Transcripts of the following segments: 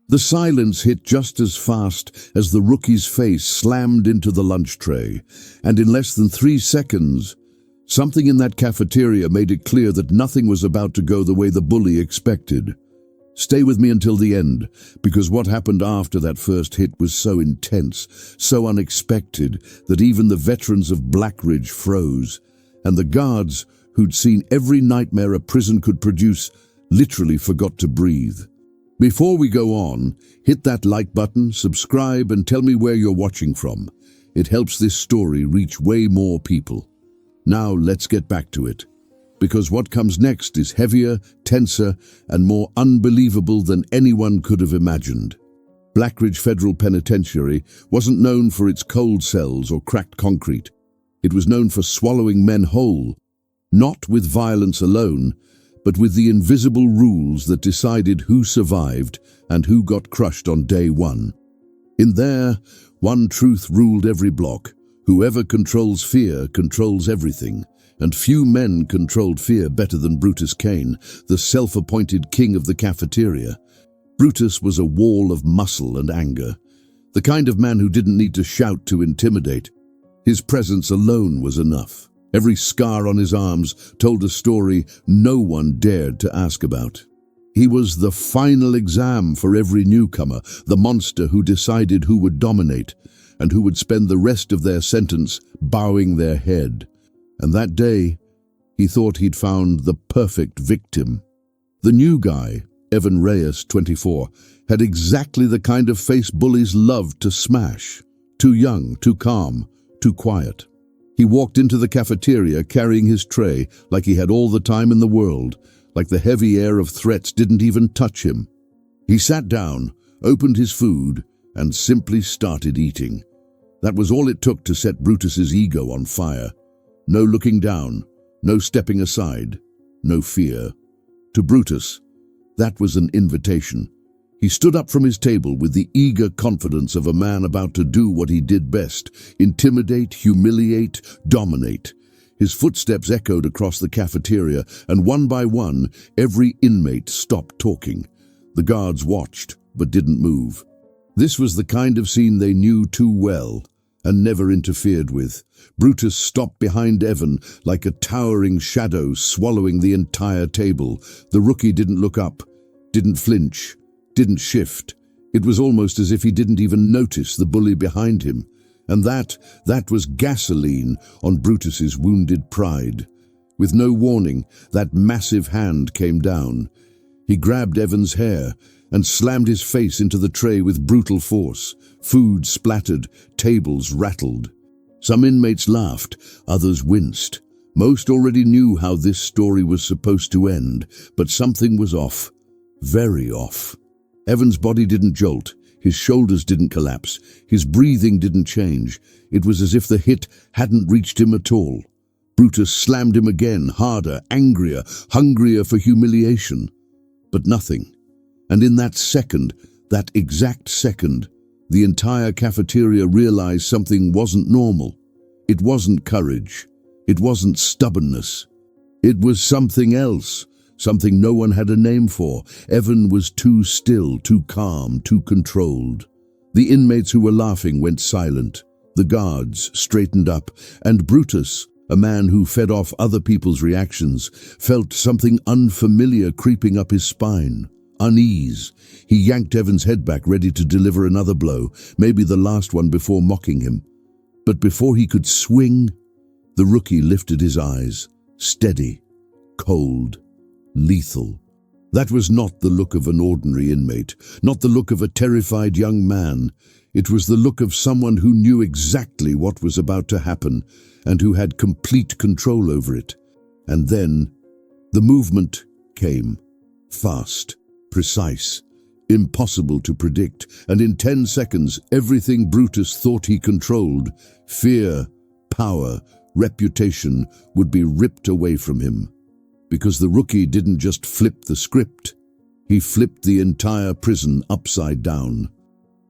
The silence hit just as fast as the rookie's face slammed into the lunch tray, and in less than 3 seconds, something in that cafeteria made it clear that nothing was about to go the way the bully expected. Stay with me until the end, because what happened after that first hit was so intense, so unexpected, that even the veterans of Blackridge froze, and the guards, who'd seen every nightmare a prison could produce, literally forgot to breathe. Before we go on, hit that like button, subscribe, and tell me where you're watching from. It helps this story reach way more people. Now let's get back to it, because what comes next is heavier, tenser, and more unbelievable than anyone could have imagined. Blackridge Federal Penitentiary wasn't known for its cold cells or cracked concrete. It was known for swallowing men whole, not with violence alone, but with the invisible rules that decided who survived and who got crushed on day one. In there, one truth ruled every block: whoever controls fear controls everything, and few men controlled fear better than Brutus Kane, the self-appointed king of the cafeteria. Brutus was a wall of muscle and anger, the kind of man who didn't need to shout to intimidate. His presence alone was enough. Every scar on his arms told a story no one dared to ask about. He was the final exam for every newcomer, the monster who decided who would dominate and who would spend the rest of their sentence bowing their head. And that day, he thought he'd found the perfect victim. The new guy, Evan Reyes, 24, had exactly the kind of face bullies loved to smash. Too young, too calm, too quiet. He walked into the cafeteria carrying his tray like he had all the time in the world, like the heavy air of threats didn't even touch him. He sat down, opened his food, and simply started eating. That was all it took to set Brutus's ego on fire. No looking down, no stepping aside, no fear. To Brutus, that was an invitation. He stood up from his table with the eager confidence of a man about to do what he did best: intimidate, humiliate, dominate. His footsteps echoed across the cafeteria, and one by one, every inmate stopped talking. The guards watched, but didn't move. This was the kind of scene they knew too well, and never interfered with. Brutus stopped behind Evan like a towering shadow swallowing the entire table. The rookie didn't look up, didn't flinch, didn't shift. It was almost as if he didn't even notice the bully behind him. And that was gasoline on Brutus's wounded pride. With no warning, that massive hand came down. He grabbed Evan's hair and slammed his face into the tray with brutal force. Food splattered, tables rattled. Some inmates laughed, others winced. Most already knew how this story was supposed to end, but something was off. Very off. Evan's body didn't jolt, his shoulders didn't collapse, his breathing didn't change. It was as if the hit hadn't reached him at all. Brutus slammed him again, harder, angrier, hungrier for humiliation. But nothing. And in that second, that exact second, the entire cafeteria realized something wasn't normal. It wasn't courage. It wasn't stubbornness. It was something else. Something no one had a name for. Evan was too still, too calm, too controlled. The inmates who were laughing went silent. The guards straightened up, and Brutus, a man who fed off other people's reactions, felt something unfamiliar creeping up his spine. Unease. He yanked Evan's head back, ready to deliver another blow, maybe the last one before mocking him. But before he could swing, the rookie lifted his eyes, steady, cold, lethal. That was not the look of an ordinary inmate, not the look of a terrified young man. It was the look of someone who knew exactly what was about to happen and who had complete control over it. And then, the movement came. Fast, precise, impossible to predict, and in 10 seconds, everything Brutus thought he controlled, fear, power, reputation, would be ripped away from him. Because the rookie didn't just flip the script, he flipped the entire prison upside down.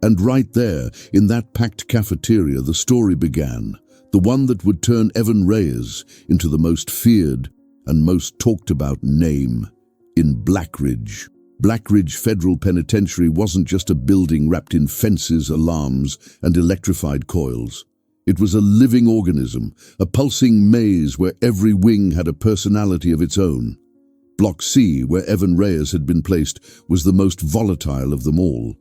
And right there, in that packed cafeteria, the story began, the one that would turn Evan Reyes into the most feared and most talked about name in Blackridge. Blackridge Federal Penitentiary wasn't just a building wrapped in fences, alarms, and electrified coils. It was a living organism, a pulsing maze where every wing had a personality of its own. Block C, where Evan Reyes had been placed, was the most volatile of them all.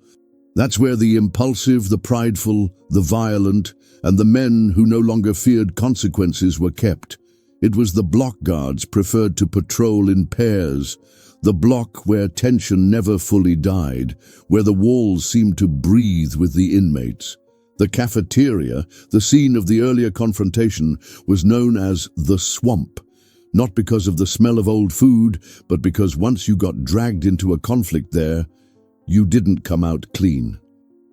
That's where the impulsive, the prideful, the violent, and the men who no longer feared consequences were kept. It was the block guards preferred to patrol in pairs, the block where tension never fully died, where the walls seemed to breathe with the inmates. The cafeteria, the scene of the earlier confrontation, was known as the swamp, not because of the smell of old food, but because once you got dragged into a conflict there, you didn't come out clean.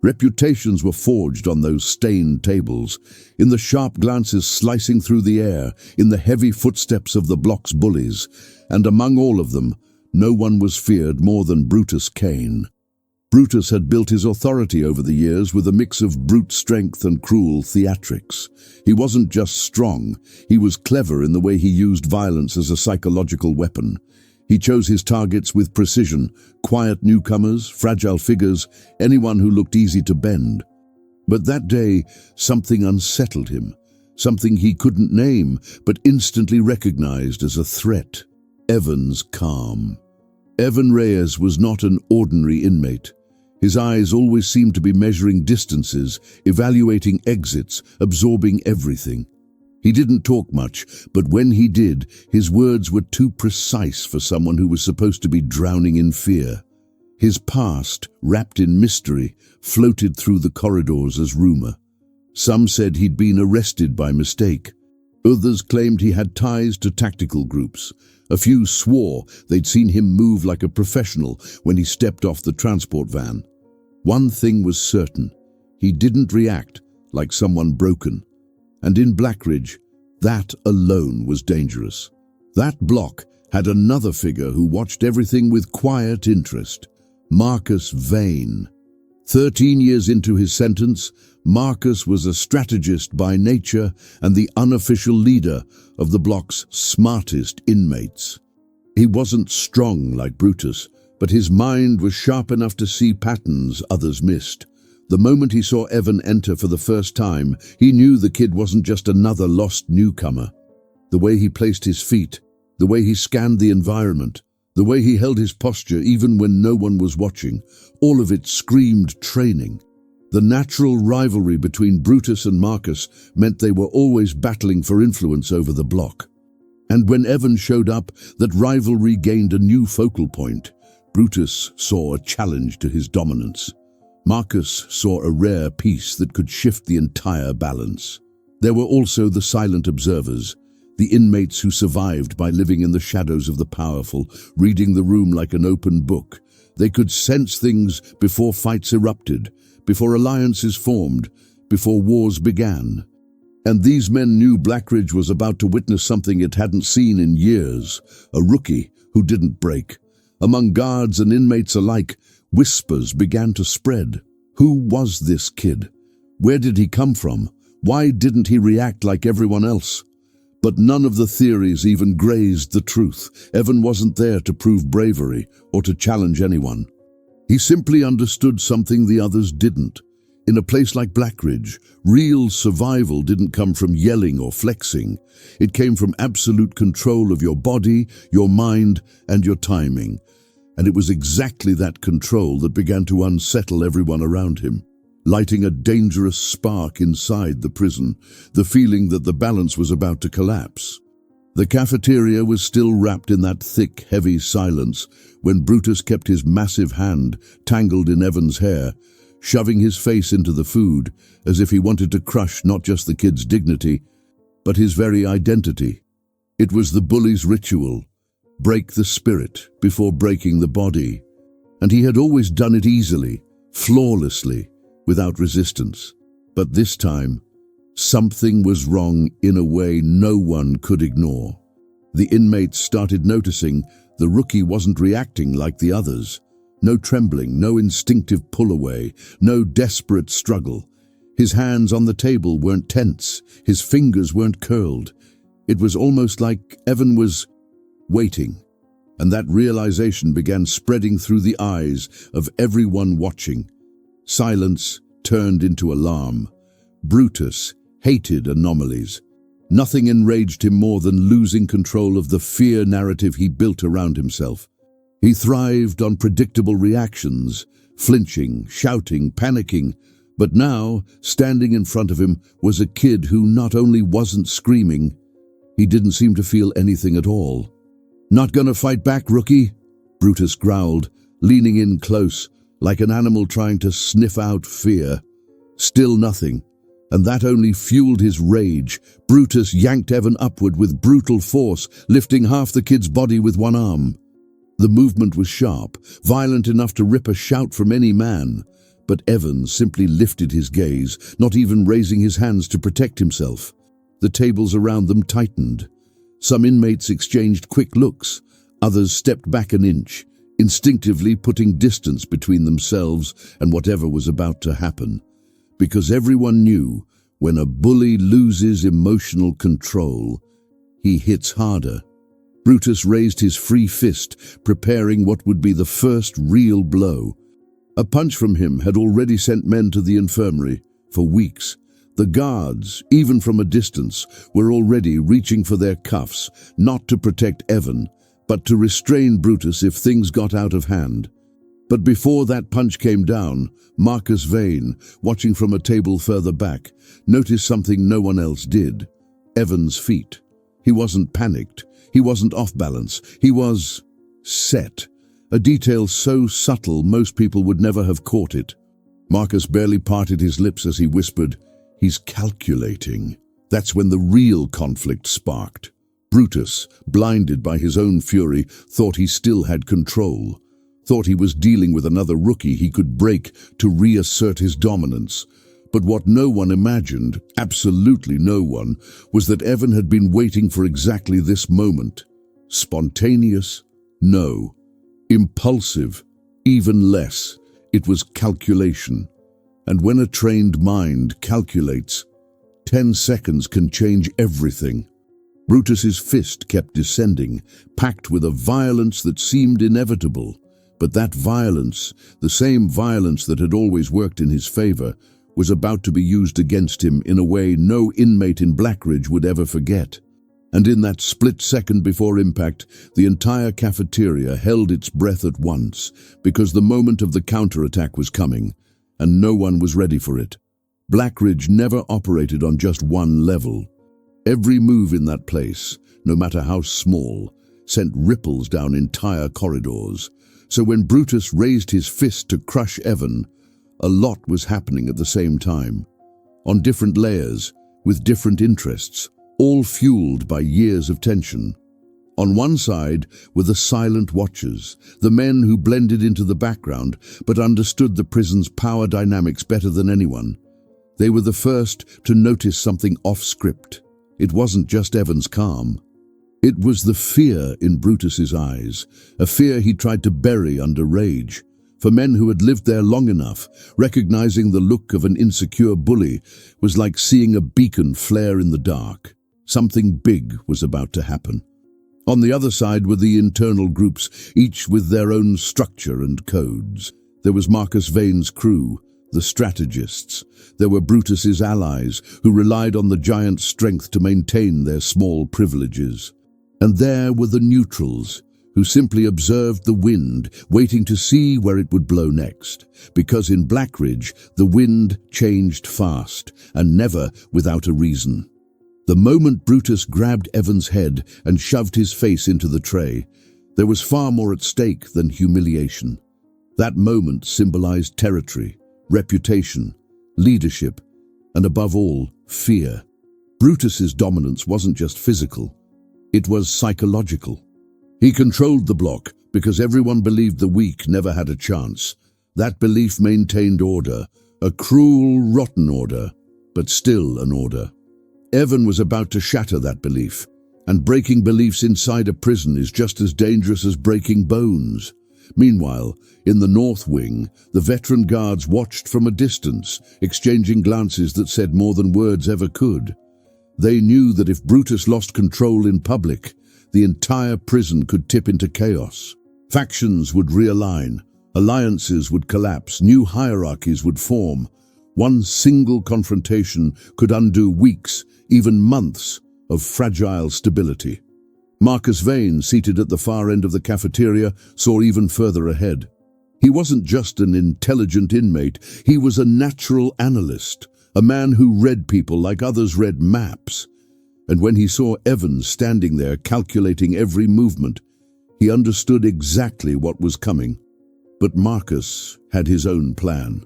Reputations were forged on those stained tables, in the sharp glances slicing through the air, in the heavy footsteps of the block's bullies, and among all of them, no one was feared more than Brutus Kane. Brutus had built his authority over the years with a mix of brute strength and cruel theatrics. He wasn't just strong, he was clever in the way he used violence as a psychological weapon. He chose his targets with precision, quiet newcomers, fragile figures, anyone who looked easy to bend. But that day, something unsettled him, something he couldn't name, but instantly recognized as a threat. Evan's calm. Evan Reyes was not an ordinary inmate. His eyes always seemed to be measuring distances, evaluating exits, absorbing everything. He didn't talk much, but when he did, his words were too precise for someone who was supposed to be drowning in fear. His past, wrapped in mystery, floated through the corridors as rumor. Some said he'd been arrested by mistake. Others claimed he had ties to tactical groups. A few swore they'd seen him move like a professional when he stepped off the transport van. One thing was certain, he didn't react like someone broken. And in Blackridge, that alone was dangerous. That block had another figure who watched everything with quiet interest, Marcus Vane. 13 years into his sentence, Marcus was a strategist by nature and the unofficial leader of the block's smartest inmates. He wasn't strong like Brutus, but his mind was sharp enough to see patterns others missed. The moment he saw Evan enter for the first time, he knew the kid wasn't just another lost newcomer. The way he placed his feet, the way he scanned the environment, the way he held his posture even when no one was watching, all of it screamed training. The natural rivalry between Brutus and Marcus meant they were always battling for influence over the block. And when Evan showed up, that rivalry gained a new focal point. Brutus saw a challenge to his dominance. Marcus saw a rare piece that could shift the entire balance. There were also the silent observers, the inmates who survived by living in the shadows of the powerful, reading the room like an open book. They could sense things before fights erupted, before alliances formed, before wars began. And these men knew Blackridge was about to witness something it hadn't seen in years, a rookie who didn't break. Among guards and inmates alike, whispers began to spread. Who was this kid? Where did he come from? Why didn't he react like everyone else? But none of the theories even grazed the truth. Evan wasn't there to prove bravery or to challenge anyone. He simply understood something the others didn't. In a place like Blackridge, real survival didn't come from yelling or flexing. It came from absolute control of your body, your mind, and your timing. And it was exactly that control that began to unsettle everyone around him, lighting a dangerous spark inside the prison, the feeling that the balance was about to collapse. The cafeteria was still wrapped in that thick, heavy silence when Brutus kept his massive hand tangled in Evan's hair, shoving his face into the food as if he wanted to crush not just the kid's dignity, but his very identity. It was the bully's ritual. Break the spirit before breaking the body. And he had always done it easily, flawlessly, without resistance. But this time, something was wrong in a way no one could ignore. The inmates started noticing the rookie wasn't reacting like the others. No trembling, no instinctive pull away, no desperate struggle. His hands on the table weren't tense, his fingers weren't curled. It was almost like Evan was waiting. and that realization began spreading through the eyes of everyone watching. Silence turned into alarm. Brutus hated anomalies. Nothing enraged him more than losing control of the fear narrative he built around himself. He thrived on predictable reactions, flinching, shouting, panicking, but now, standing in front of him, was a kid who not only wasn't screaming, he didn't seem to feel anything at all. "Not gonna fight back, rookie?" Brutus growled, leaning in close, like an animal trying to sniff out fear. Still nothing, and that only fueled his rage. Brutus yanked Evan upward with brutal force, lifting half the kid's body with one arm. The movement was sharp, violent enough to rip a shout from any man, but Evan simply lifted his gaze, not even raising his hands to protect himself. The tables around them tightened. Some inmates exchanged quick looks, others stepped back an inch, instinctively putting distance between themselves and whatever was about to happen. Because everyone knew, when a bully loses emotional control, he hits harder. Brutus raised his free fist, preparing what would be the first real blow. A punch from him had already sent men to the infirmary. For weeks, the guards, even from a distance, were already reaching for their cuffs, not to protect Evan, but to restrain Brutus if things got out of hand. But before that punch came down, Marcus Vane, watching from a table further back, noticed something no one else did. Evan's feet. He wasn't panicked. He wasn't off balance. He was set. A detail so subtle most people would never have caught it. Marcus barely parted his lips as he whispered, "He's calculating." That's when the real conflict sparked. Brutus, blinded by his own fury, thought he still had control. Thought he was dealing with another rookie he could break to reassert his dominance. But what no one imagined, absolutely no one, was that Evan had been waiting for exactly this moment. Spontaneous? No. Impulsive? Even less. It was calculation. And when a trained mind calculates, 10 seconds can change everything. Brutus's fist kept descending, packed with a violence that seemed inevitable. But that violence, the same violence that had always worked in his favor, was about to be used against him in a way no inmate in Blackridge would ever forget. And in that split second before impact, the entire cafeteria held its breath at once, because the moment of the counterattack was coming, and no one was ready for it. Blackridge never operated on just one level. Every move in that place, no matter how small, sent ripples down entire corridors. So when Brutus raised his fist to crush Evan, a lot was happening at the same time. On different layers, with different interests, all fueled by years of tension. On one side were the silent watchers, the men who blended into the background but understood the prison's power dynamics better than anyone. They were the first to notice something off-script. It wasn't just Evan's calm. It was the fear in Brutus's eyes, a fear he tried to bury under rage. For men who had lived there long enough, recognizing the look of an insecure bully was like seeing a beacon flare in the dark. Something big was about to happen. On the other side were the internal groups, each with their own structure and codes. There was Marcus Vane's crew, the strategists. There were Brutus's allies, who relied on the giant's strength to maintain their small privileges. And there were the neutrals, who simply observed the wind, waiting to see where it would blow next. Because in Blackridge, the wind changed fast, and never without a reason. The moment Brutus grabbed Evan's head and shoved his face into the tray, there was far more at stake than humiliation. That moment symbolized territory, reputation, leadership, and above all, fear. Brutus's dominance wasn't just physical, it was psychological. He controlled the block because everyone believed the weak never had a chance. That belief maintained order, a cruel, rotten order, but still an order. Evan was about to shatter that belief, and breaking beliefs inside a prison is just as dangerous as breaking bones. Meanwhile, in the North Wing, the veteran guards watched from a distance, exchanging glances that said more than words ever could. They knew that if Brutus lost control in public, the entire prison could tip into chaos. Factions would realign, alliances would collapse, new hierarchies would form. One single confrontation could undo weeks, even months, of fragile stability. Marcus Vane, seated at the far end of the cafeteria, saw even further ahead. He wasn't just an intelligent inmate, he was a natural analyst, a man who read people like others read maps. And when he saw Evan standing there calculating every movement, he understood exactly what was coming. But Marcus had his own plan.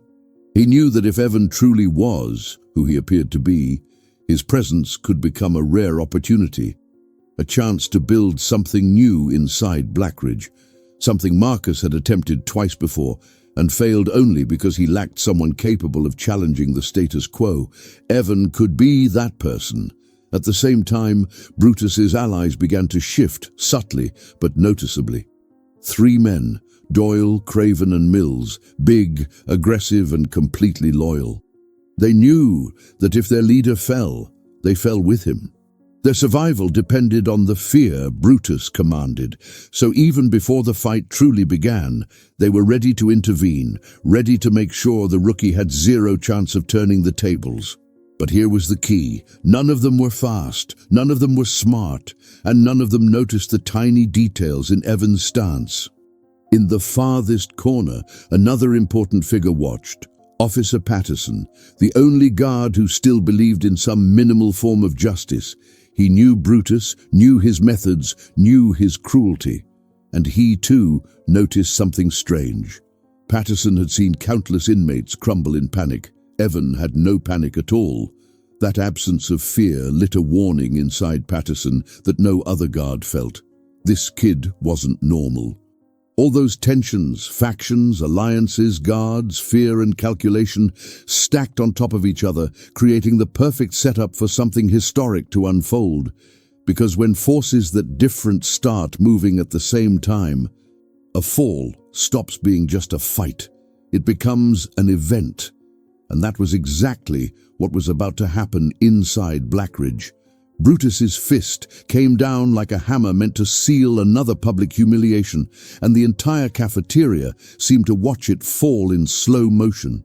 He knew that if Evan truly was who he appeared to be, his presence could become a rare opportunity, a chance to build something new inside Blackridge, something Marcus had attempted twice before and failed only because he lacked someone capable of challenging the status quo. Evan could be that person. At the same time, Brutus's allies began to shift, subtly but noticeably. 3 men, Doyle, Craven and Mills, big, aggressive and completely loyal. They knew that if their leader fell, they fell with him. Their survival depended on the fear Brutus commanded, so even before the fight truly began, they were ready to intervene, ready to make sure the rookie had zero chance of turning the tables. But here was the key. None of them were fast, none of them were smart, and none of them noticed the tiny details in Evan's stance. In the farthest corner, another important figure watched. Officer Patterson, the only guard who still believed in some minimal form of justice. He knew Brutus, knew his methods, knew his cruelty. And he, too, noticed something strange. Patterson had seen countless inmates crumble in panic. Evan had no panic at all. That absence of fear lit a warning inside Patterson that no other guard felt. This kid wasn't normal. All those tensions, factions, alliances, guards, fear and calculation stacked on top of each other, creating the perfect setup for something historic to unfold. Because when forces that different start moving at the same time, a fall stops being just a fight. It becomes an event. And that was exactly what was about to happen inside Blackridge. Brutus's fist came down like a hammer meant to seal another public humiliation, and the entire cafeteria seemed to watch it fall in slow motion.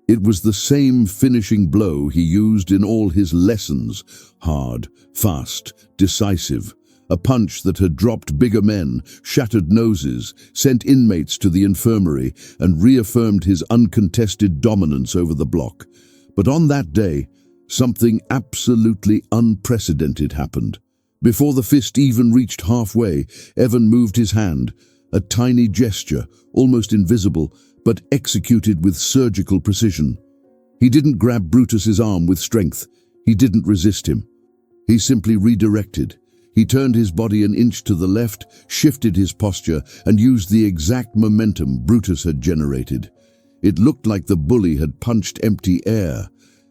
It was the same finishing blow he used in all his lessons, hard, fast, decisive. A punch that had dropped bigger men, shattered noses, sent inmates to the infirmary, and reaffirmed his uncontested dominance over the block. But on that day, something absolutely unprecedented happened. Before the fist even reached halfway, Evan moved his hand, a tiny gesture, almost invisible, but executed with surgical precision. He didn't grab Brutus's arm with strength. He didn't resist him. He simply redirected. He turned his body an inch to the left, shifted his posture, and used the exact momentum Brutus had generated. It looked like the bully had punched empty air,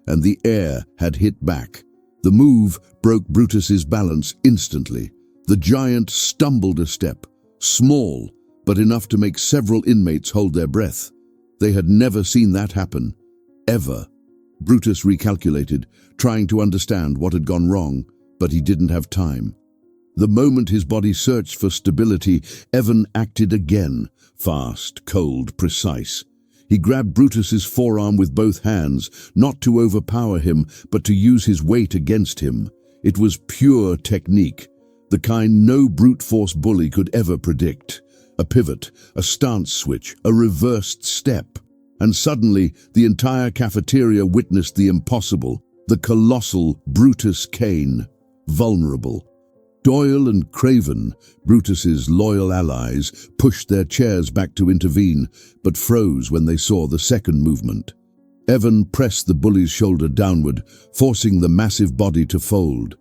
and the air had hit back. The move broke Brutus's balance instantly. The giant stumbled a step, small, but enough to make several inmates hold their breath. They had never seen that happen, ever. Brutus recalculated, trying to understand what had gone wrong, but he didn't have time. The moment his body searched for stability, Evan acted again, fast, cold, precise. He grabbed Brutus's forearm with both hands, not to overpower him, but to use his weight against him. It was pure technique, the kind no brute force bully could ever predict. A pivot, a stance switch, a reversed step. And suddenly, the entire cafeteria witnessed the impossible, the colossal Brutus Kane, vulnerable. Doyle and Craven, Brutus's loyal allies, pushed their chairs back to intervene, but froze when they saw the second movement. Evan pressed the bully's shoulder downward, forcing the massive body to fold.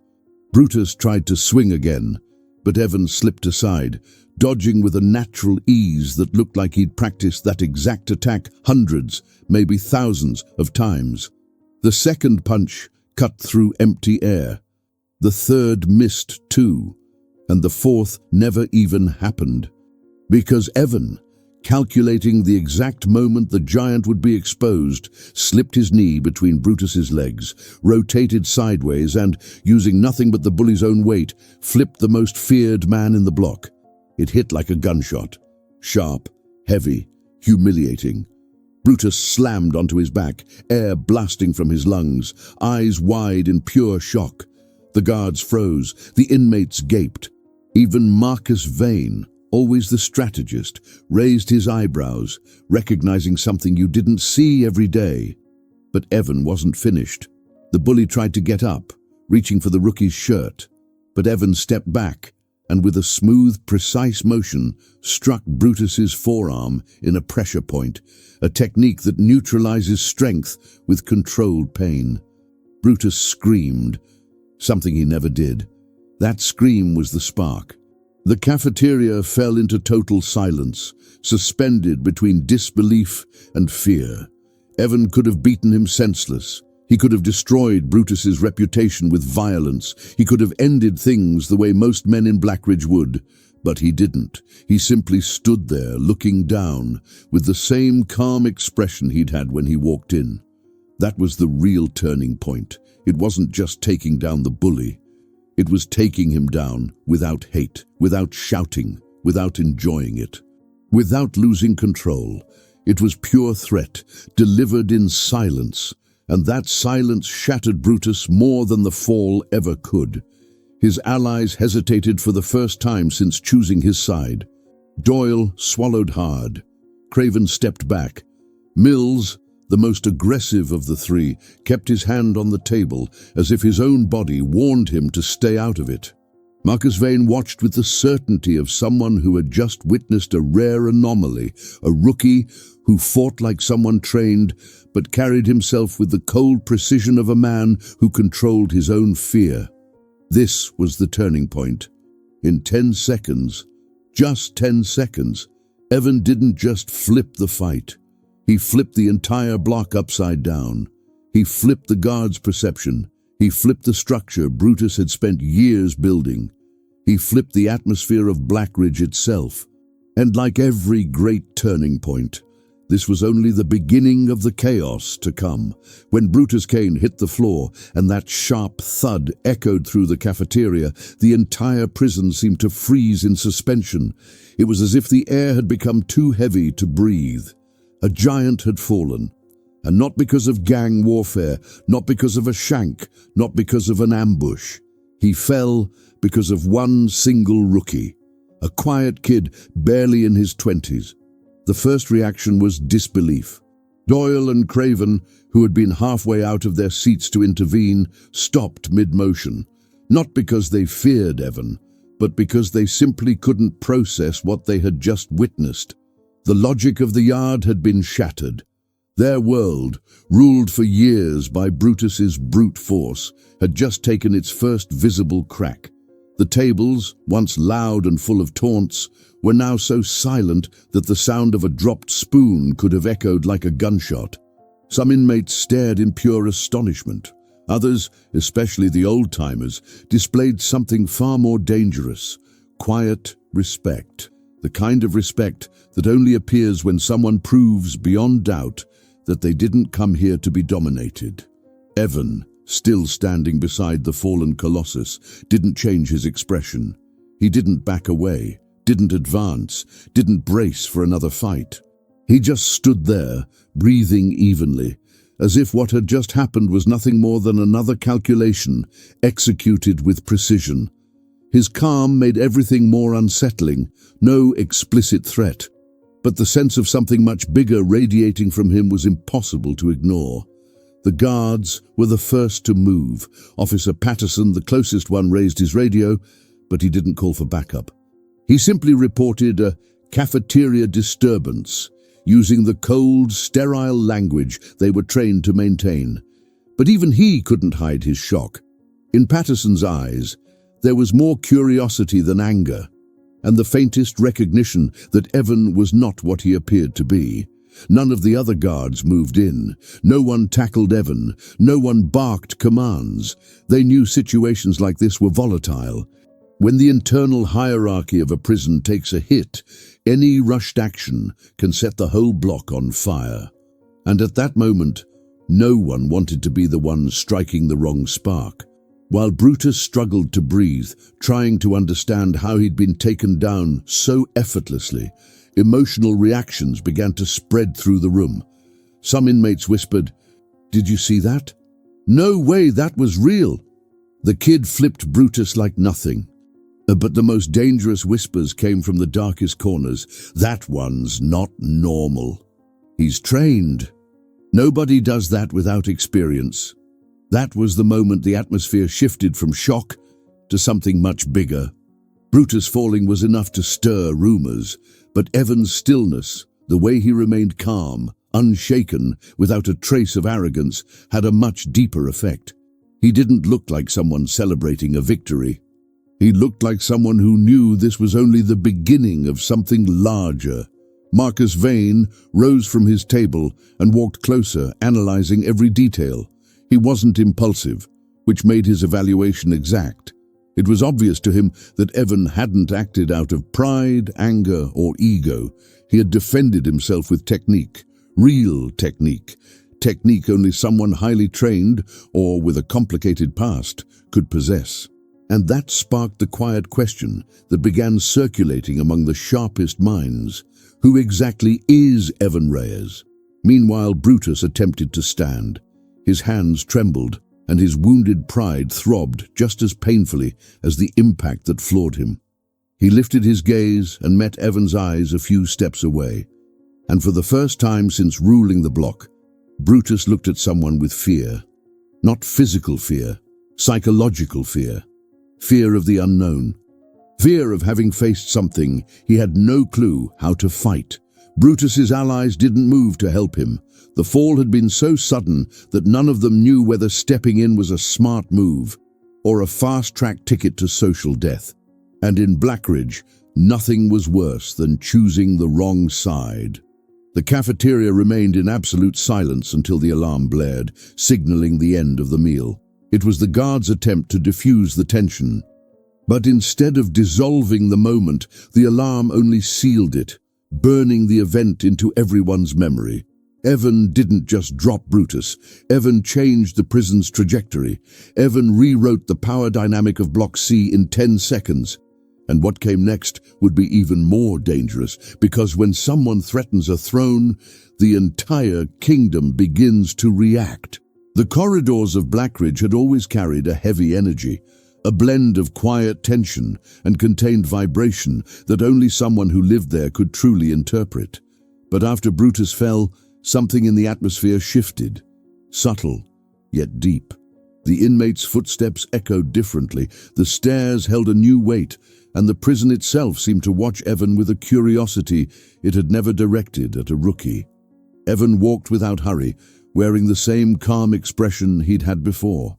Brutus tried to swing again, but Evan slipped aside, dodging with a natural ease that looked like he'd practiced that exact attack hundreds, maybe thousands of times. The second punch cut through empty air. The third missed too, and the fourth never even happened. Because Evan, calculating the exact moment the giant would be exposed, slipped his knee between Brutus's legs, rotated sideways and, using nothing but the bully's own weight, flipped the most feared man in the block. It hit like a gunshot. Sharp, heavy, humiliating. Brutus slammed onto his back, air blasting from his lungs, eyes wide in pure shock. The guards froze, the inmates gaped. Even Marcus Vane, always the strategist, raised his eyebrows, recognizing something you didn't see every day. But Evan wasn't finished. The bully tried to get up, reaching for the rookie's shirt. But Evan stepped back, and with a smooth, precise motion, struck Brutus's forearm in a pressure point, a technique that neutralizes strength with controlled pain. Brutus screamed, something he never did. That scream was the spark. The cafeteria fell into total silence, suspended between disbelief and fear. Evan could have beaten him senseless. He could have destroyed Brutus's reputation with violence. He could have ended things the way most men in Blackridge would. But he didn't. He simply stood there, looking down, with the same calm expression he'd had when he walked in. That was the real turning point. It wasn't just taking down the bully. It was taking him down without hate, without shouting, without enjoying it, without losing control. It was pure threat, delivered in silence, and that silence shattered Brutus more than the fall ever could. His allies hesitated for the first time since choosing his side. Doyle swallowed hard. Craven stepped back. Mills, the most aggressive of the three, kept his hand on the table as if his own body warned him to stay out of it. Marcus Vane watched with the certainty of someone who had just witnessed a rare anomaly, a rookie who fought like someone trained but carried himself with the cold precision of a man who controlled his own fear. This was the turning point. In 10 seconds, just 10 seconds, Evan didn't just flip the fight. He flipped the entire block upside down. He flipped the guard's perception. He flipped the structure Brutus had spent years building. He flipped the atmosphere of Blackridge itself. And like every great turning point, this was only the beginning of the chaos to come. When Brutus Kane hit the floor and that sharp thud echoed through the cafeteria, the entire prison seemed to freeze in suspension. It was as if the air had become too heavy to breathe. A giant had fallen, and not because of gang warfare, not because of a shank, not because of an ambush. He fell because of one single rookie, a quiet kid barely in his 20s. The first reaction was disbelief. Doyle and Craven, who had been halfway out of their seats to intervene, stopped mid-motion, not because they feared Evan, but because they simply couldn't process what they had just witnessed. The logic of the yard had been shattered. Their world, ruled for years by Brutus's brute force, had just taken its first visible crack. The tables, once loud and full of taunts, were now so silent that the sound of a dropped spoon could have echoed like a gunshot. Some inmates stared in pure astonishment. Others, especially the old-timers, displayed something far more dangerous: quiet respect. The kind of respect that only appears when someone proves beyond doubt that they didn't come here to be dominated. Evan, still standing beside the fallen colossus, didn't change his expression. He didn't back away, didn't advance, didn't brace for another fight. He just stood there, breathing evenly, as if what had just happened was nothing more than another calculation, executed with precision. His calm made everything more unsettling, no explicit threat. But the sense of something much bigger radiating from him was impossible to ignore. The guards were the first to move. Officer Patterson, the closest one, raised his radio, but he didn't call for backup. He simply reported a cafeteria disturbance, using the cold, sterile language they were trained to maintain. But even he couldn't hide his shock. In Patterson's eyes, there was more curiosity than anger, and the faintest recognition that Evan was not what he appeared to be. None of the other guards moved in. No one tackled Evan. No one barked commands. They knew situations like this were volatile. When the internal hierarchy of a prison takes a hit, any rushed action can set the whole block on fire. And at that moment, no one wanted to be the one striking the wrong spark. While Brutus struggled to breathe, trying to understand how he'd been taken down so effortlessly, emotional reactions began to spread through the room. Some inmates whispered, "Did you see that? No way, that was real." The kid flipped Brutus like nothing. But the most dangerous whispers came from the darkest corners. "That one's not normal. He's trained. Nobody does that without experience." That was the moment the atmosphere shifted from shock to something much bigger. Brutus falling was enough to stir rumors, but Evan's stillness, the way he remained calm, unshaken, without a trace of arrogance, had a much deeper effect. He didn't look like someone celebrating a victory. He looked like someone who knew this was only the beginning of something larger. Marcus Vane rose from his table and walked closer, analyzing every detail. He wasn't impulsive, which made his evaluation exact. It was obvious to him that Evan hadn't acted out of pride, anger, or ego. He had defended himself with technique, real technique. Technique only someone highly trained or with a complicated past could possess. And that sparked the quiet question that began circulating among the sharpest minds. Who exactly is Evan Reyes? Meanwhile, Brutus attempted to stand. His hands trembled, and his wounded pride throbbed just as painfully as the impact that floored him. He lifted his gaze and met Evan's eyes a few steps away. And for the first time since ruling the block, Brutus looked at someone with fear. Not physical fear, psychological fear. Fear of the unknown. Fear of having faced something he had no clue how to fight. Brutus's allies didn't move to help him. The fall had been so sudden that none of them knew whether stepping in was a smart move or a fast-track ticket to social death. And in Blackridge, nothing was worse than choosing the wrong side. The cafeteria remained in absolute silence until the alarm blared, signaling the end of the meal. It was the guards' attempt to diffuse the tension. But instead of dissolving the moment, the alarm only sealed it, burning the event into everyone's memory. Evan didn't just drop Brutus. Evan changed the prison's trajectory. Evan rewrote the power dynamic of Block C in 10 seconds. And what came next would be even more dangerous, because when someone threatens a throne, the entire kingdom begins to react. The corridors of Blackridge had always carried a heavy energy, a blend of quiet tension and contained vibration that only someone who lived there could truly interpret. But after Brutus fell, something in the atmosphere shifted, subtle, yet deep. The inmates' footsteps echoed differently, the stairs held a new weight, and the prison itself seemed to watch Evan with a curiosity it had never directed at a rookie. Evan walked without hurry, wearing the same calm expression he'd had before.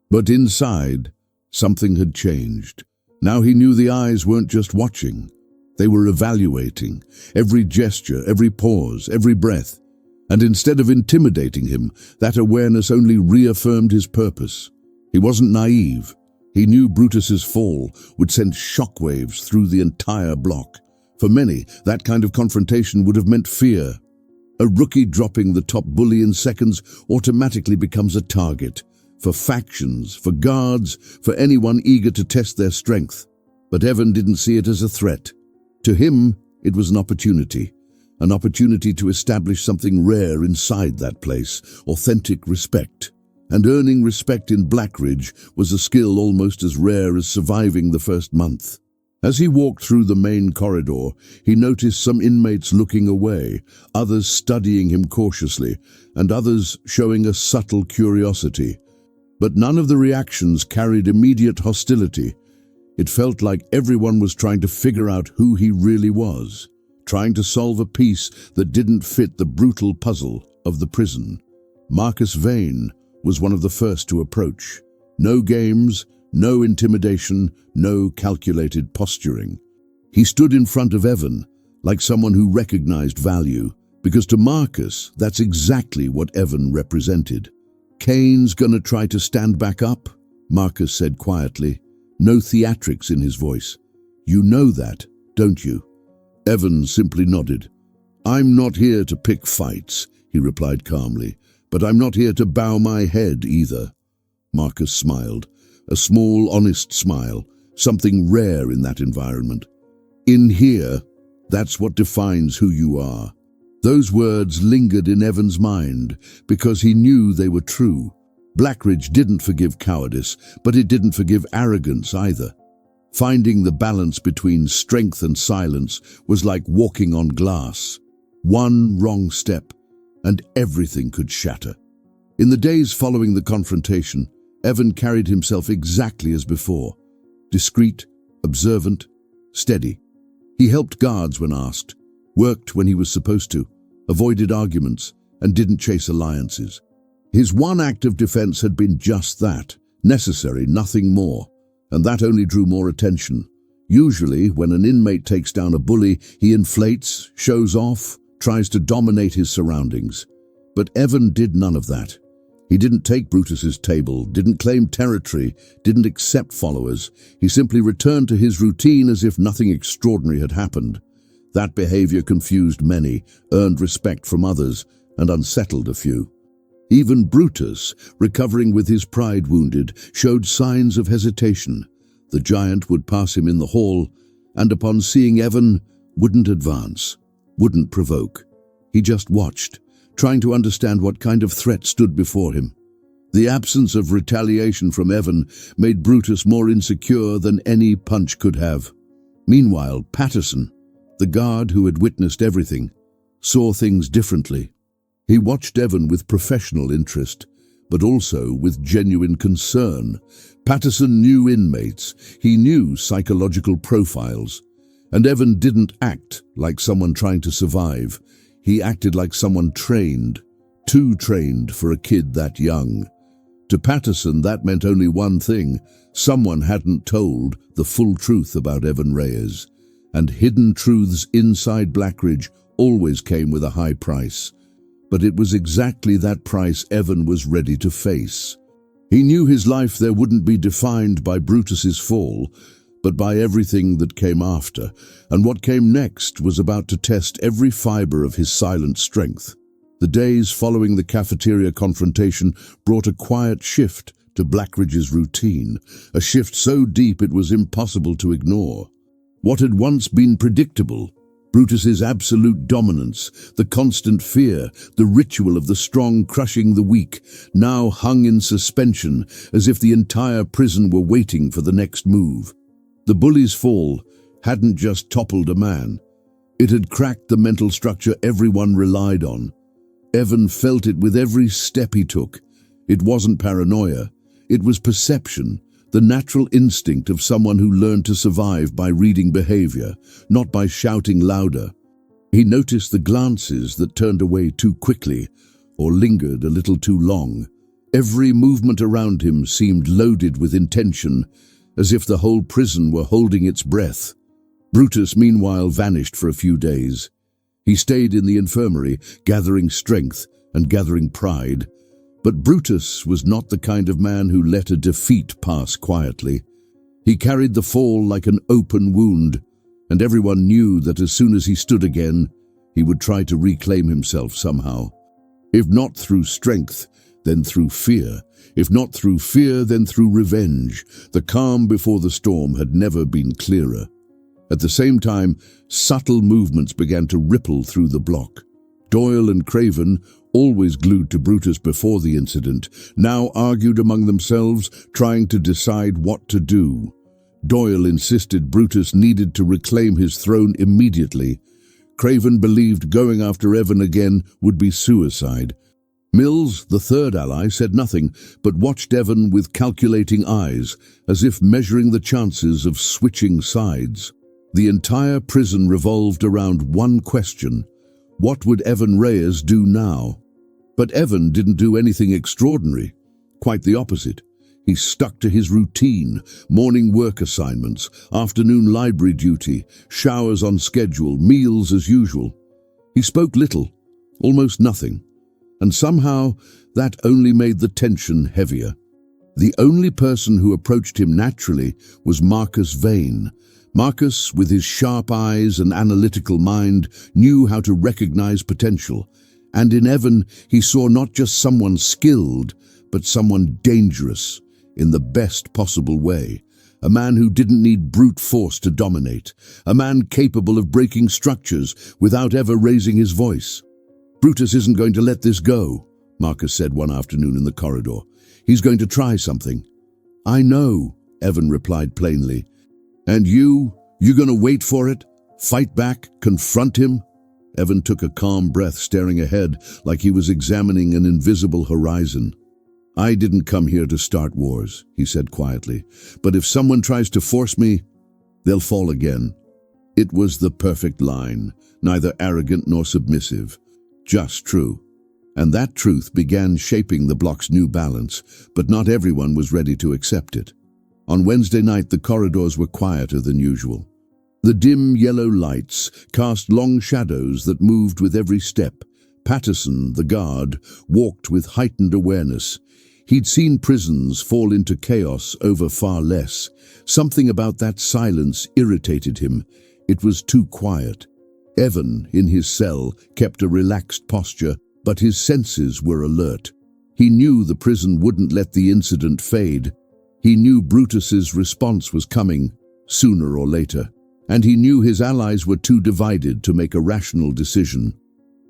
But inside, something had changed. Now he knew the eyes weren't just watching. They were evaluating every gesture, every pause, every breath. And instead of intimidating him, that awareness only reaffirmed his purpose. He wasn't naive. He knew Brutus's fall would send shockwaves through the entire block. For many, that kind of confrontation would have meant fear. A rookie dropping the top bully in seconds automatically becomes a target. For factions, for guards, for anyone eager to test their strength. But Evan didn't see it as a threat. To him, it was an opportunity to establish something rare inside that place, authentic respect. And earning respect in Blackridge was a skill almost as rare as surviving the first month. As he walked through the main corridor, he noticed some inmates looking away, others studying him cautiously, and others showing a subtle curiosity. But none of the reactions carried immediate hostility. It felt like everyone was trying to figure out who he really was, trying to solve a piece that didn't fit the brutal puzzle of the prison. Marcus Vane was one of the first to approach. No games, no intimidation, no calculated posturing. He stood in front of Evan like someone who recognized value, because to Marcus, that's exactly what Evan represented. "Kane's gonna try to stand back up," Marcus said quietly. no theatrics in his voice. "You know that, don't you?" Evan simply nodded. "I'm not here to pick fights," he replied calmly, "but I'm not here to bow my head either." Marcus smiled, a small, honest smile, something rare in that environment. "In here, that's what defines who you are." Those words lingered in Evan's mind because he knew they were true. Blackridge didn't forgive cowardice, but it didn't forgive arrogance either. Finding the balance between strength and silence was like walking on glass. One wrong step, and everything could shatter. In the days following the confrontation, Evan carried himself exactly as before. Discreet, observant, steady. He helped guards when asked, worked when he was supposed to, avoided arguments, and didn't chase alliances. His one act of defense had been just that, necessary, nothing more, and that only drew more attention. Usually, when an inmate takes down a bully, he inflates, shows off, tries to dominate his surroundings. But Evan did none of that. He didn't take Brutus's table, didn't claim territory, didn't accept followers. He simply returned to his routine as if nothing extraordinary had happened. That behavior confused many, earned respect from others, and unsettled a few. Even Brutus, recovering with his pride wounded, showed signs of hesitation. The giant would pass him in the hall, and upon seeing Evan, wouldn't advance, wouldn't provoke. He just watched, trying to understand what kind of threat stood before him. The absence of retaliation from Evan made Brutus more insecure than any punch could have. Meanwhile, Patterson, the guard who had witnessed everything, saw things differently. He watched Evan with professional interest, but also with genuine concern. Patterson knew inmates, he knew psychological profiles, and Evan didn't act like someone trying to survive. He acted like someone trained, too trained for a kid that young. To Patterson, that meant only one thing: someone hadn't told the full truth about Evan Reyes. And hidden truths inside Blackridge always came with a high price. But it was exactly that price Evan was ready to face. He knew his life there wouldn't be defined by Brutus's fall, but by everything that came after, and what came next was about to test every fiber of his silent strength. The days following the cafeteria confrontation brought a quiet shift to Blackridge's routine, a shift so deep it was impossible to ignore. What had once been predictable, Brutus's absolute dominance, the constant fear, the ritual of the strong crushing the weak, now hung in suspension as if the entire prison were waiting for the next move. The bully's fall hadn't just toppled a man. It had cracked the mental structure everyone relied on. Evan felt it with every step he took. It wasn't paranoia. It was perception. The natural instinct of someone who learned to survive by reading behavior, not by shouting louder. He noticed the glances that turned away too quickly or lingered a little too long. Every movement around him seemed loaded with intention, as if the whole prison were holding its breath. Brutus, meanwhile, vanished for a few days. He stayed in the infirmary, gathering strength and gathering pride. But Brutus was not the kind of man who let a defeat pass quietly. He carried the fall like an open wound, and everyone knew that as soon as he stood again, he would try to reclaim himself somehow. If not through strength, then through fear. If not through fear, then through revenge. The calm before the storm had never been clearer. At the same time, subtle movements began to ripple through the block. Doyle and Craven, always glued to Brutus before the incident, now argued among themselves, trying to decide what to do. Doyle insisted Brutus needed to reclaim his throne immediately. Craven believed going after Evan again would be suicide. Mills, the third ally, said nothing, but watched Evan with calculating eyes, as if measuring the chances of switching sides. The entire prison revolved around one question: what would Evan Reyes do now? But Evan didn't do anything extraordinary. Quite the opposite. He stuck to his routine: morning work assignments, afternoon library duty, showers on schedule, meals as usual. He spoke little, almost nothing, and somehow that only made the tension heavier. The only person who approached him naturally was Marcus Vane. Marcus, with his sharp eyes and analytical mind, knew how to recognize potential. And in Evan, he saw not just someone skilled, but someone dangerous, in the best possible way. A man who didn't need brute force to dominate. A man capable of breaking structures without ever raising his voice. "Brutus isn't going to let this go," Marcus said one afternoon in the corridor. "He's going to try something." "I know," Evan replied plainly. "And you gonna wait for it? Fight back? Confront him?" Evan took a calm breath, staring ahead like he was examining an invisible horizon. "I didn't come here to start wars," he said quietly. "But if someone tries to force me, they'll fall again." It was the perfect line, neither arrogant nor submissive, just true. And that truth began shaping the block's new balance, but not everyone was ready to accept it. On Wednesday night, the corridors were quieter than usual. The dim yellow lights cast long shadows that moved with every step. Patterson, the guard, walked with heightened awareness. He'd seen prisons fall into chaos over far less. Something about that silence irritated him. It was too quiet. Evan, in his cell, kept a relaxed posture, but his senses were alert. He knew the prison wouldn't let the incident fade. He knew Brutus's response was coming, sooner or later. And he knew his allies were too divided to make a rational decision.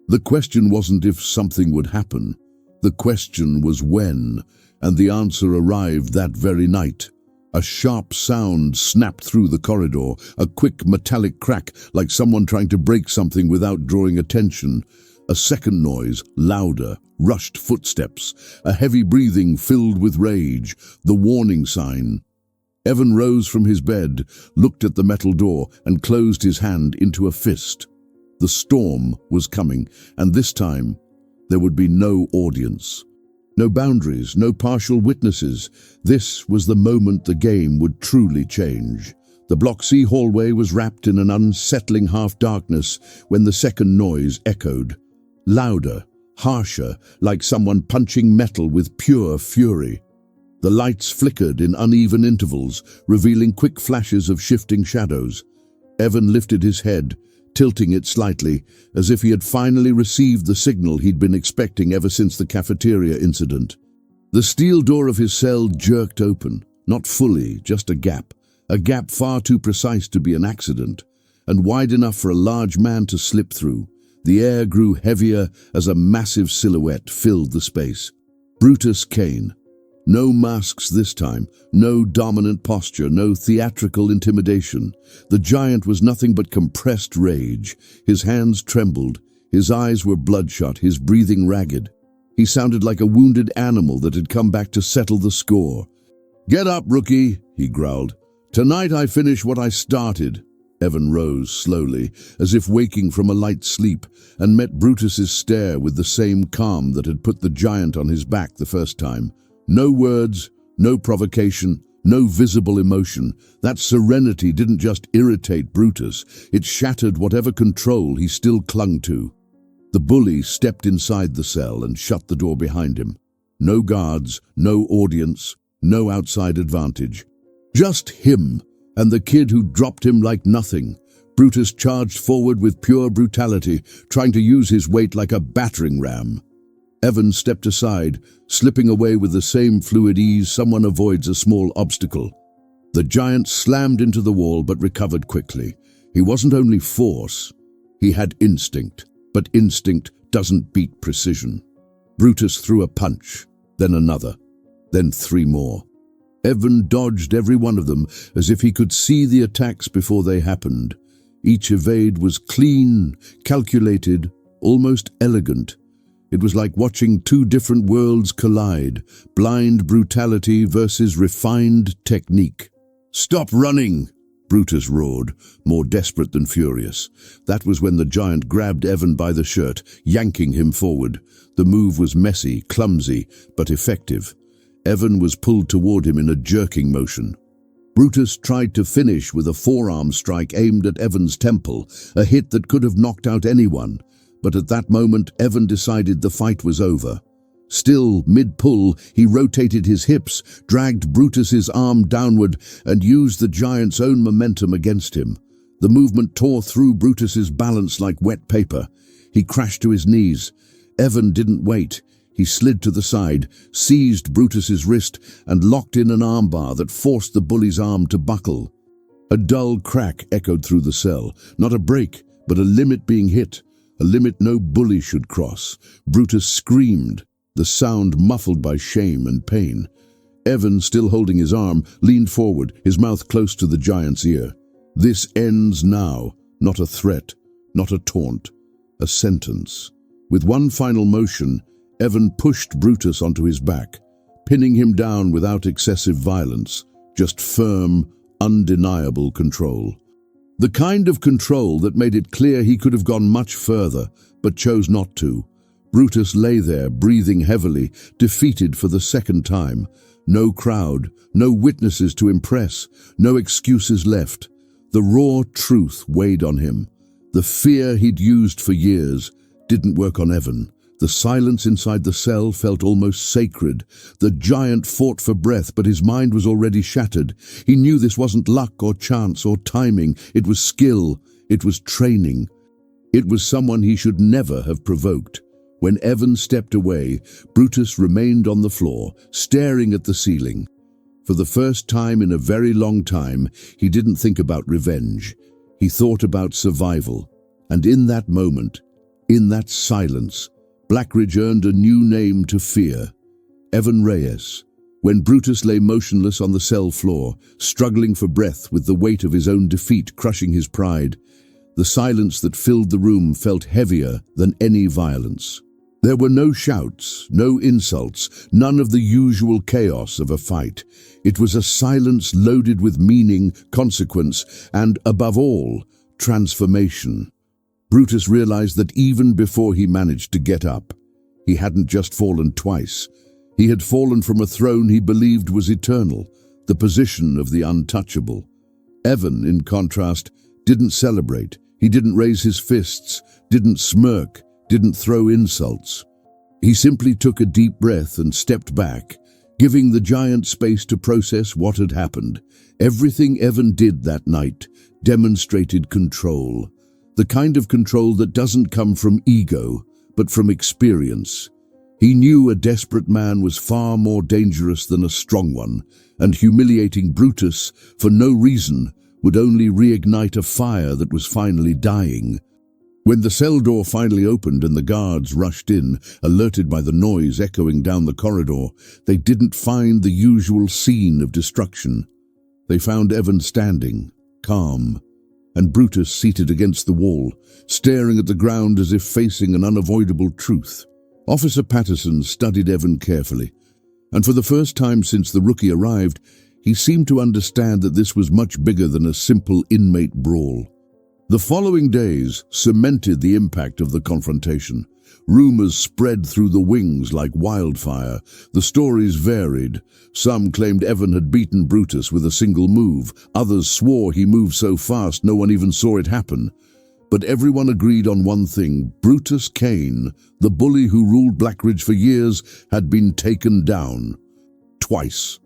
The question wasn't if something would happen. The question was when, and the answer arrived that very night. A sharp sound snapped through the corridor, a quick metallic crack like someone trying to break something without drawing attention. A second noise, louder, rushed footsteps, a heavy breathing filled with rage, the warning sign. Evan rose from his bed, looked at the metal door, and closed his hand into a fist. The storm was coming, and this time there would be no audience. No boundaries, no partial witnesses. This was the moment the game would truly change. The Block C hallway was wrapped in an unsettling half-darkness when the second noise echoed. Louder, harsher, like someone punching metal with pure fury. The lights flickered in uneven intervals, revealing quick flashes of shifting shadows. Evan lifted his head, tilting it slightly, as if he had finally received the signal he'd been expecting ever since the cafeteria incident. The steel door of his cell jerked open, not fully, just a gap far too precise to be an accident, and wide enough for a large man to slip through. The air grew heavier as a massive silhouette filled the space. Brutus Kane. No masks this time, no dominant posture, no theatrical intimidation. The giant was nothing but compressed rage. His hands trembled, his eyes were bloodshot, his breathing ragged. He sounded like a wounded animal that had come back to settle the score. "Get up, rookie," he growled. "Tonight I finish what I started." Evan rose slowly, as if waking from a light sleep, and met Brutus's stare with the same calm that had put the giant on his back the first time. No words, no provocation, no visible emotion. That serenity didn't just irritate Brutus, it shattered whatever control he still clung to. The bully stepped inside the cell and shut the door behind him. No guards, no audience, no outside advantage. Just him and the kid who dropped him like nothing. Brutus charged forward with pure brutality, trying to use his weight like a battering ram. Evan stepped aside, slipping away with the same fluid ease someone avoids a small obstacle. The giant slammed into the wall but recovered quickly. He wasn't only force, he had instinct, but instinct doesn't beat precision. Brutus threw a punch, then another, then three more. Evan dodged every one of them as if he could see the attacks before they happened. Each evade was clean, calculated, almost elegant. It was like watching two different worlds collide, blind brutality versus refined technique. "Stop running!" Brutus roared, more desperate than furious. That was when the giant grabbed Evan by the shirt, yanking him forward. The move was messy, clumsy, but effective. Evan was pulled toward him in a jerking motion. Brutus tried to finish with a forearm strike aimed at Evan's temple, a hit that could have knocked out anyone. But at that moment, Evan decided the fight was over. Still, mid-pull, he rotated his hips, dragged Brutus's arm downward, and used the giant's own momentum against him. The movement tore through Brutus's balance like wet paper. He crashed to his knees. Evan didn't wait. He slid to the side, seized Brutus's wrist, and locked in an armbar that forced the bully's arm to buckle. A dull crack echoed through the cell. Not a break, but a limit being hit. A limit no bully should cross. Brutus screamed, the sound muffled by shame and pain. Evan, still holding his arm, leaned forward, his mouth close to the giant's ear. This ends now. Not a threat, not a taunt, a sentence. With one final motion, Evan pushed Brutus onto his back, pinning him down without excessive violence, just firm, undeniable control. The kind of control that made it clear he could have gone much further, but chose not to. Brutus lay there, breathing heavily, defeated for the second time. No crowd, no witnesses to impress, no excuses left. The raw truth weighed on him. The fear he'd used for years didn't work on Evan. The silence inside the cell felt almost sacred. The giant fought for breath, but his mind was already shattered. He knew this wasn't luck or chance or timing. It was skill. It was training. It was someone he should never have provoked. When Evan stepped away, Brutus remained on the floor, staring at the ceiling. For the first time in a very long time, he didn't think about revenge. He thought about survival. And in that moment, in that silence, Blackridge earned a new name to fear. Evan Reyes. When Brutus lay motionless on the cell floor, struggling for breath with the weight of his own defeat crushing his pride, the silence that filled the room felt heavier than any violence. There were no shouts, no insults, none of the usual chaos of a fight. It was a silence loaded with meaning, consequence, and, above all, transformation. Brutus realized that even before he managed to get up, he hadn't just fallen twice. He had fallen from a throne he believed was eternal, the position of the untouchable. Evan, in contrast, didn't celebrate. He didn't raise his fists, didn't smirk, didn't throw insults. He simply took a deep breath and stepped back, giving the giant space to process what had happened. Everything Evan did that night demonstrated control. The kind of control that doesn't come from ego, but from experience. He knew a desperate man was far more dangerous than a strong one, and humiliating Brutus for no reason would only reignite a fire that was finally dying. When the cell door finally opened and the guards rushed in, alerted by the noise echoing down the corridor, they didn't find the usual scene of destruction. They found Evan standing, calm, and Brutus seated against the wall, staring at the ground as if facing an unavoidable truth. Officer Patterson studied Evan carefully, and for the first time since the rookie arrived, he seemed to understand that this was much bigger than a simple inmate brawl. The following days cemented the impact of the confrontation. Rumors spread through the wings like wildfire. The stories varied. Some claimed Evan had beaten Brutus with a single move. Others swore he moved so fast no one even saw it happen. But everyone agreed on one thing. Brutus Kane, the bully who ruled Blackridge for years, had been taken down. Twice.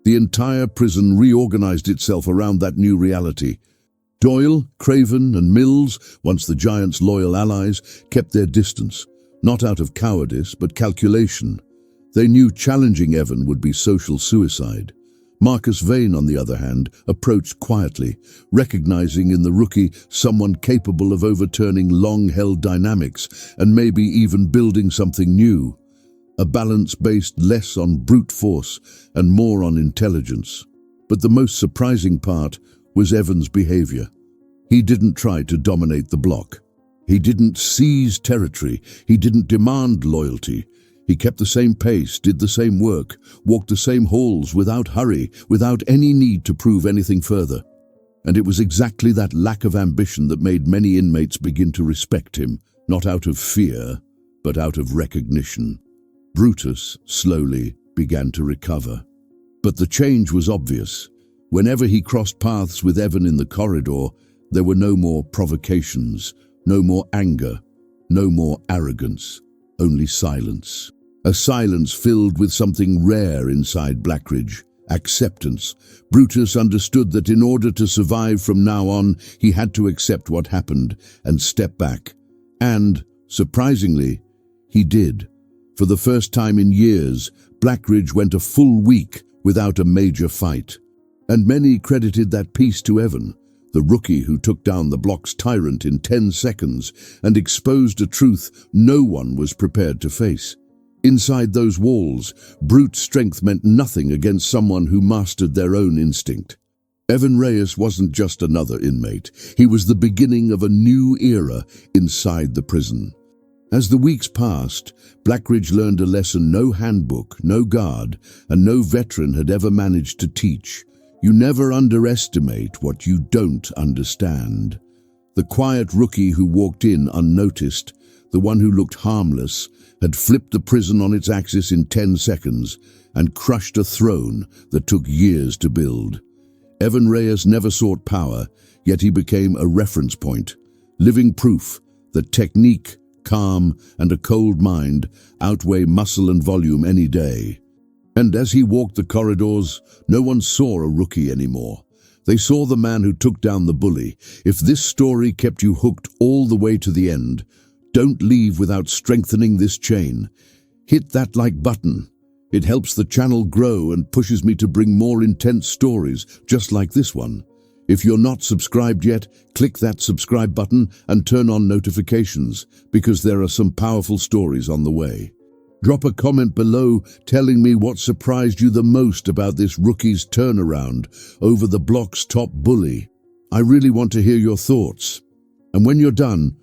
The entire prison reorganized itself around that new reality. Doyle, Craven, and Mills, once the giant's loyal allies, kept their distance, not out of cowardice, but calculation. They knew challenging Evan would be social suicide. Marcus Vane, on the other hand, approached quietly, recognizing in the rookie someone capable of overturning long-held dynamics and maybe even building something new. A balance based less on brute force and more on intelligence. But the most surprising part was Evan's behavior. He didn't try to dominate the block. He didn't seize territory. He didn't demand loyalty. He kept the same pace, did the same work, walked the same halls without hurry, without any need to prove anything further. And it was exactly that lack of ambition that made many inmates begin to respect him, not out of fear, but out of recognition. Brutus, slowly, began to recover. But the change was obvious. Whenever he crossed paths with Evan in the corridor, there were no more provocations, no more anger, no more arrogance, only silence. A silence filled with something rare inside Blackridge: acceptance. Brutus understood that in order to survive from now on, he had to accept what happened and step back. And, surprisingly, he did. For the first time in years, Blackridge went a full week without a major fight. And many credited that peace to Evan, the rookie who took down the block's tyrant in 10 seconds and exposed a truth no one was prepared to face. Inside those walls, brute strength meant nothing against someone who mastered their own instinct. Evan Reyes wasn't just another inmate. He was the beginning of a new era inside the prison. As the weeks passed, Blackridge learned a lesson no handbook, no guard, and no veteran had ever managed to teach. You never underestimate what you don't understand. The quiet rookie who walked in unnoticed, the one who looked harmless, had flipped the prison on its axis in 10 seconds and crushed a throne that took years to build. Evan Reyes never sought power, yet he became a reference point, living proof that technique, calm, and a cold mind outweigh muscle and volume any day. And as he walked the corridors, no one saw a rookie anymore. They saw the man who took down the bully. If this story kept you hooked all the way to the end, don't leave without strengthening this chain. Hit that like button. It helps the channel grow and pushes me to bring more intense stories just like this one. If you're not subscribed yet, click that subscribe button and turn on notifications, because there are some powerful stories on the way. Drop a comment below telling me what surprised you the most about this rookie's turnaround over the block's top bully. I really want to hear your thoughts. And when you're done,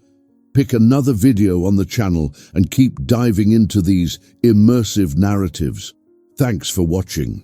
pick another video on the channel and keep diving into these immersive narratives. Thanks for watching.